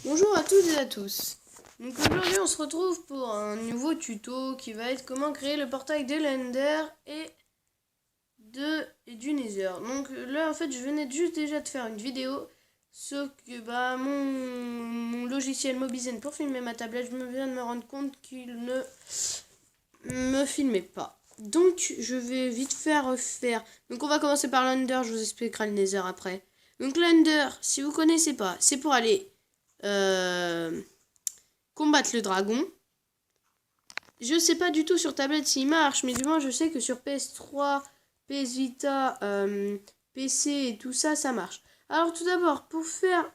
Bonjour à toutes et à tous. Donc aujourd'hui on se retrouve pour un nouveau tuto qui va être comment créer le portail de l'Ender et du Nether. Donc là en fait je venais juste déjà de faire une vidéo, sauf que mon logiciel Mobizen pour filmer ma tablette, je viens de me rendre compte qu'il ne me filmait pas. Donc je vais vite faire. Donc on va commencer par l'Ender, je vous expliquerai le Nether après. Donc l'Ender, si vous connaissez pas, c'est pour aller combattre le dragon. Je sais pas du tout sur tablette s'il marche, mais du moins je sais que sur PS3, PS Vita, PC et tout ça, ça marche. Alors tout d'abord, pour faire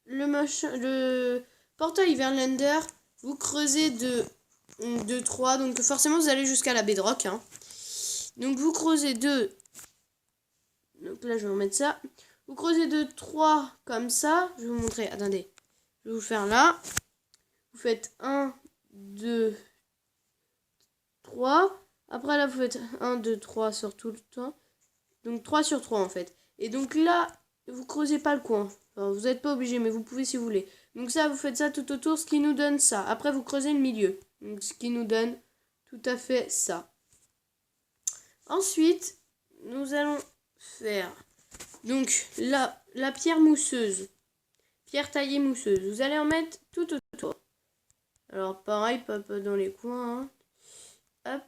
le portail vers l'Ender, vous creusez de 3, donc forcément vous allez jusqu'à la bedrock. Hein. Donc vous creusez 2, donc là je vais remettre ça. Vous creusez de 3 comme ça, je vais vous montrer, attendez, je vais vous faire là. Vous faites 1, 2, 3. Après là, vous faites 1, 2, 3 sur tout le temps. Donc 3 sur 3 en fait. Et donc là, vous creusez pas le coin. Enfin, vous n'êtes pas obligé, mais vous pouvez si vous voulez. Donc ça, vous faites ça tout autour, ce qui nous donne ça. Après, vous creusez le milieu. Donc ce qui nous donne tout à fait ça. Ensuite, nous allons faire donc la pierre mousseuse. Pierre taillée mousseuse. Vous allez en mettre tout autour. Alors pareil, pas dans les coins. Hein. Hop.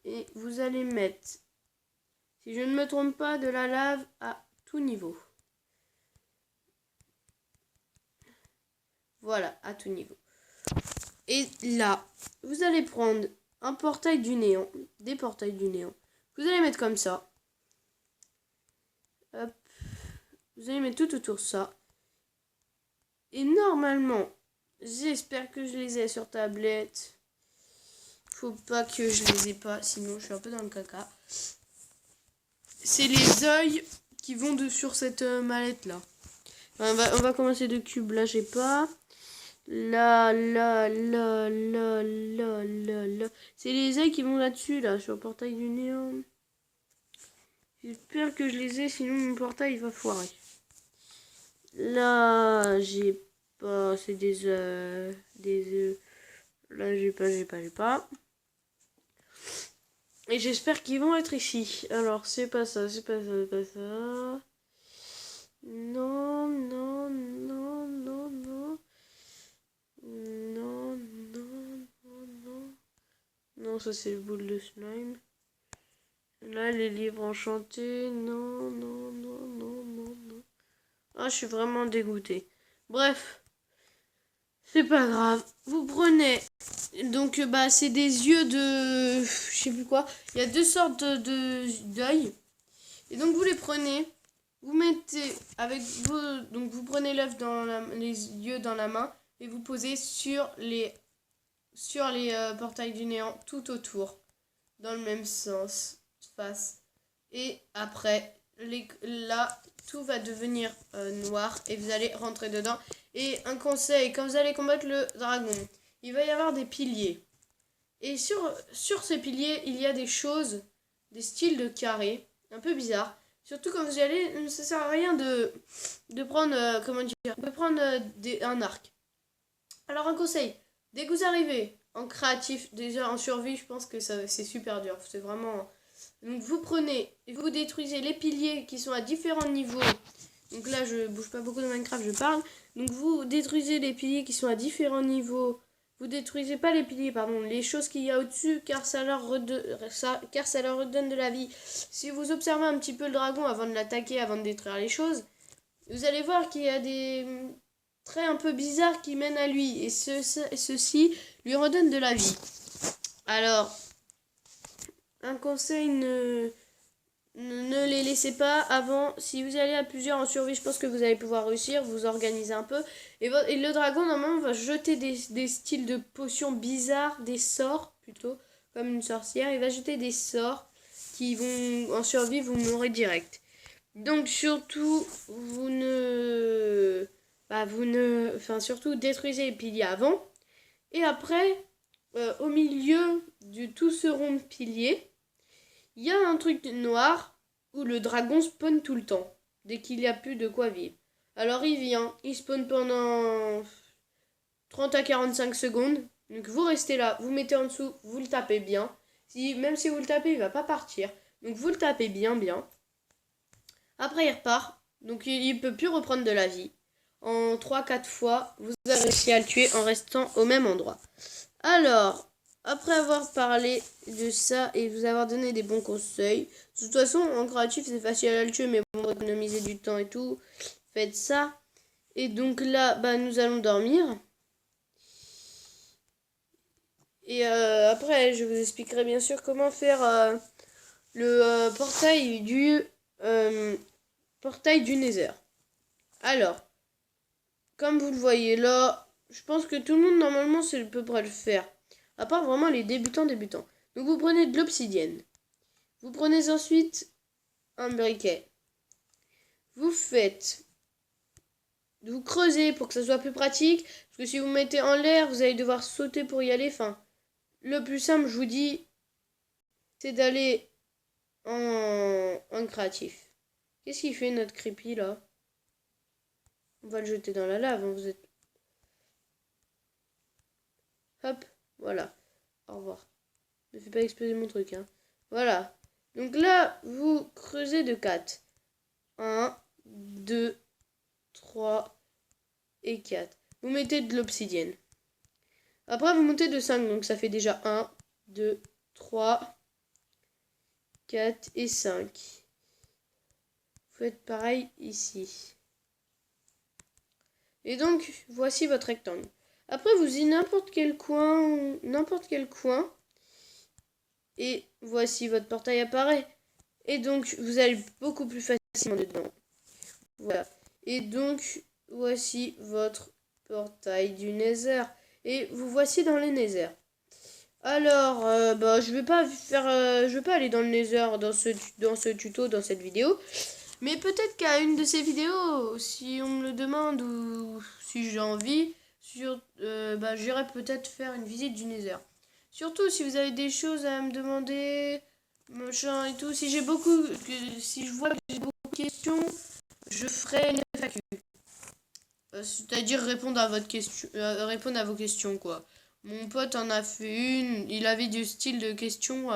Et vous allez mettre, si je ne me trompe pas, de la lave à tout niveau. Voilà, à tout niveau. Et là, vous allez prendre un portail du néant, des portails du néant. Vous allez mettre comme ça. Hop. Vous allez mettre tout autour de ça. Et normalement, j'espère que je les ai sur tablette. Faut pas que je les ai pas, sinon je suis un peu dans le caca. C'est les œils qui vont sur cette mallette là. On va commencer de cube, là j'ai pas. Là. C'est les œils qui vont là-dessus, là, sur le portail du néant. J'espère que je les ai, sinon mon portail il va foirer. Là, j'ai pas, c'est des œufs. Là, j'ai pas. Et j'espère qu'ils vont être ici. Alors, c'est pas ça. Non. Non, ça c'est le boule de slime. Là, les livres enchantés. Non. Ah, je suis vraiment dégoûtée. Bref. C'est pas grave. Vous prenez. Donc, c'est des yeux de. Je sais plus quoi. Il y a deux sortes d'œils. Et donc, vous les prenez. Vous mettez avec vos. Donc, vous prenez l'œuf les yeux dans la main. Et vous posez sur les portails du néant tout autour. Dans le même sens. Face. Et après, là, tout va devenir noir. Et vous allez rentrer dedans. Et un conseil, quand vous allez combattre le dragon, il va y avoir des piliers. Et sur ces piliers, il y a des choses, des styles de carrés, un peu bizarres. Surtout quand vous y allez, ça sert à rien de prendre, un arc. Alors un conseil, dès que vous arrivez en créatif, déjà en survie, je pense que c'est super dur. C'est vraiment... Donc vous prenez et vous détruisez les piliers qui sont à différents niveaux. Donc là, je bouge pas beaucoup dans Minecraft, je parle. Donc vous détruisez les piliers qui sont à différents niveaux. Vous détruisez pas les piliers, pardon, les choses qu'il y a au-dessus, car ça leur redonne de la vie. Si vous observez un petit peu le dragon avant de l'attaquer, avant de détruire les choses, vous allez voir qu'il y a des traits un peu bizarres qui mènent à lui. Et ceci lui redonne de la vie. Alors, un conseil, ne les laissez pas avant. Si vous allez à plusieurs en survie, je pense que vous allez pouvoir réussir, vous organiser un peu. Et le dragon, normalement, va jeter des styles de potions bizarres, des sorts plutôt, comme une sorcière. Il va jeter des sorts qui vont, en survie, vous mourrez direct. Donc surtout, surtout détruisez les piliers avant. Et après, au milieu de tout ce rond de piliers, il y a un truc noir où le dragon spawn tout le temps, dès qu'il n'y a plus de quoi vivre. Alors il vient, il spawn pendant 30 à 45 secondes. Donc vous restez là, vous mettez en dessous, vous le tapez bien. Même si vous le tapez, il va pas partir. Donc vous le tapez bien. Après il repart. Donc il ne peut plus reprendre de la vie. En 3-4 fois, vous avez réussi à le tuer en restant au même endroit. Alors, après avoir parlé de ça et vous avoir donné des bons conseils, de toute façon, en créatif, c'est facile à le tuer, mais bon, économiser du temps et tout, faites ça. Et donc là, nous allons dormir. Et après, je vous expliquerai bien sûr comment faire le portail du Nether. Alors, comme vous le voyez là, je pense que tout le monde normalement c'est à peu près le faire. À part vraiment les débutants. Donc vous prenez de l'obsidienne. Vous prenez ensuite un briquet. Vous creusez pour que ça soit plus pratique. Parce que si vous mettez en l'air, vous allez devoir sauter pour y aller. Enfin, le plus simple, je vous dis, c'est d'aller en créatif. Qu'est-ce qu'il fait notre creepy là? On va le jeter dans la lave. Vous êtes... Hop, voilà. Au revoir. Ne fais pas exploser mon truc, hein. Voilà. Donc là, vous creusez de 4. 1, 2, 3 et 4. Vous mettez de l'obsidienne. Après, vous montez de 5. Donc ça fait déjà 1, 2, 3, 4 et 5. Vous faites pareil ici. Et donc, voici votre rectangle. Après, vous y n'importe quel coin. Et voici votre portail apparaît. Et donc, vous allez beaucoup plus facilement dedans. Voilà. Et donc, voici votre portail du Nether. Et vous voici dans le Nether. Alors, je vais pas aller dans le Nether dans ce tuto, dans cette vidéo. Mais peut-être qu'à une de ces vidéos, si on me le demande ou si j'ai envie, j'irai peut-être faire une visite du Nether. Surtout si vous avez des choses à me demander, machin et tout. Si je vois que j'ai beaucoup de questions, je ferai une FAQ. C'est-à-dire répondre à vos questions, quoi. Mon pote en a fait une, il avait du style de questions,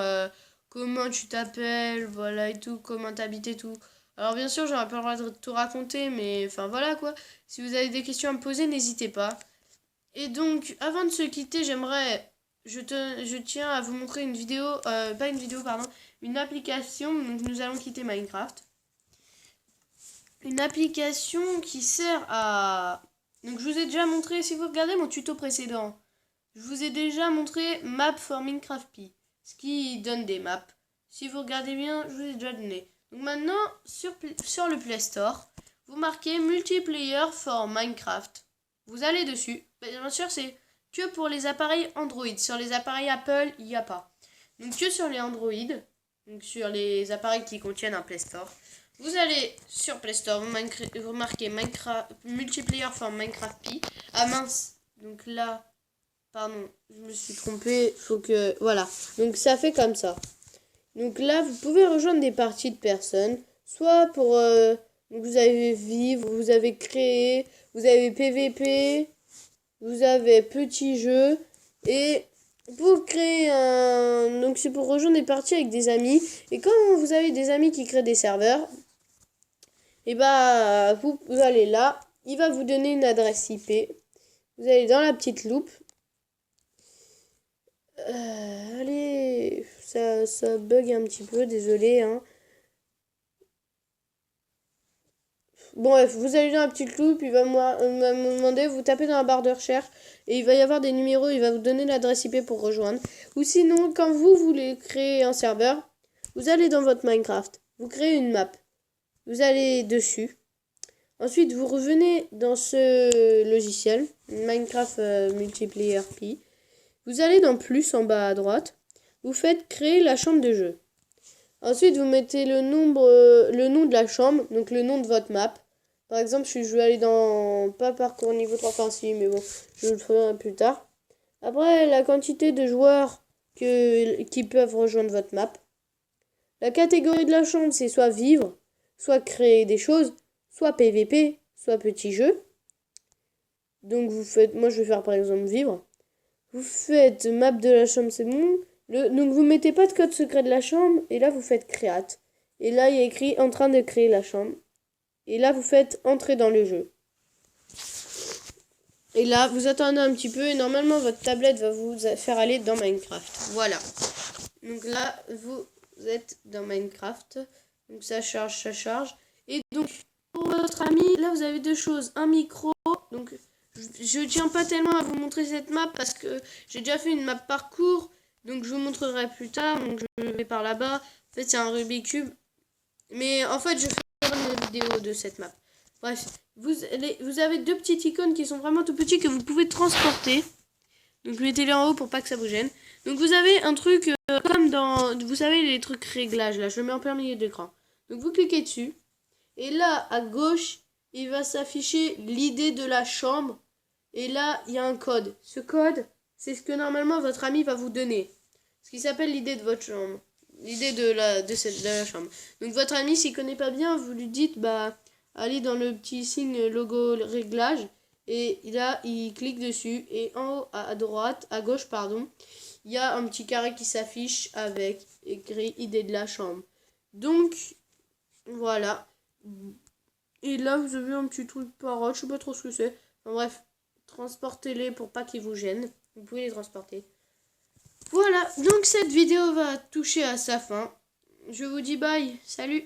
comment tu t'appelles, voilà et tout, comment t'habites et tout. Alors bien sûr, j'aurais pas le droit de tout raconter, mais enfin voilà quoi. Si vous avez des questions à me poser, n'hésitez pas. Et donc, avant de se quitter, je tiens à vous montrer une vidéo, pas une vidéo, pardon, une application. Donc nous allons quitter Minecraft. Une application qui sert à... Donc je vous ai déjà montré, si vous regardez mon tuto précédent, je vous ai déjà montré Map for Minecraft, ce qui donne des maps. Si vous regardez bien, je vous ai déjà donné. Donc maintenant, sur le Play Store, vous marquez Multiplayer for Minecraft. Vous allez dessus. Bien sûr, c'est que pour les appareils Android. Sur les appareils Apple, il n'y a pas. Donc que sur les Android, donc sur les appareils qui contiennent un Play Store. Vous allez sur Play Store, vous marquez Minecraft, Multiplayer for Minecraft Pi. Ah mince, donc là, pardon, je me suis trompée, voilà, donc ça fait comme ça. Donc là, vous pouvez rejoindre des parties de personnes, soit pour, vous avez vivre, vous avez créer, vous avez PVP, vous avez petit jeu, et pour créer donc c'est pour rejoindre des parties avec des amis, et quand vous avez des amis qui créent des serveurs, et vous allez là, il va vous donner une adresse IP. Vous allez dans la petite loupe. Allez, ça bug un petit peu, désolé. Hein. Bon, bref, vous allez dans la petite loupe, il va me demander, vous tapez dans la barre de recherche et il va y avoir des numéros, il va vous donner l'adresse IP pour rejoindre. Ou sinon, quand vous voulez créer un serveur, vous allez dans votre Minecraft, vous créez une map. Vous allez dessus. Ensuite, vous revenez dans ce logiciel, Minecraft Multiplayer Pi. Vous allez dans plus en bas à droite. Vous faites créer la chambre de jeu. Ensuite, vous mettez le nom de la chambre, donc le nom de votre map. Par exemple, je vais aller dans, pas parcours niveau 3, enfin si, mais bon, je le ferai plus tard. Après, la quantité de joueurs qui peuvent rejoindre votre map. La catégorie de la chambre, c'est soit vivre, soit créer des choses, soit PVP, soit petit jeu. Donc vous faites, moi je vais faire par exemple vivre. Vous faites map de la chambre, c'est bon. Donc vous mettez pas de code secret de la chambre. Et là vous faites create. Et là il y a écrit en train de créer la chambre. Et là vous faites entrer dans le jeu. Et là vous attendez un petit peu et normalement votre tablette va vous faire aller dans Minecraft. Voilà. Donc là vous êtes dans Minecraft. Donc ça charge, ça charge. Et donc pour votre ami, là vous avez deux choses. Un micro. Donc je tiens pas tellement à vous montrer cette map parce que j'ai déjà fait une map parcours. Donc je vous montrerai plus tard. Donc je vais par là-bas. En fait c'est un Rubik's Cube. Mais en fait je ferai une vidéo de cette map. Bref, vous avez deux petites icônes qui sont vraiment tout petits que vous pouvez transporter. Donc mettez-les en haut pour pas que ça vous gêne. Donc vous avez un truc comme dans, vous savez les trucs réglages là. Je le mets en plein milieu de l'écran. Donc vous cliquez dessus. Et là à gauche il va s'afficher l'idée de la chambre. Et là, il y a un code. Ce code, c'est ce que normalement votre ami va vous donner. Ce qui s'appelle l'idée de votre chambre. L'idée de la chambre. Donc votre ami, s'il ne connaît pas bien, vous lui dites, bah, allez dans le petit signe logo réglage. Et là, il clique dessus. Et en haut, à droite, à gauche, pardon, il y a un petit carré qui s'affiche avec écrit idée de la chambre. Donc, voilà. Et là, vous avez un petit truc parole, je sais pas trop ce que c'est. Enfin, bref, transportez-les pour pas qu'ils vous gênent. Vous pouvez les transporter. Voilà, donc cette vidéo va toucher à sa fin. Je vous dis bye, salut!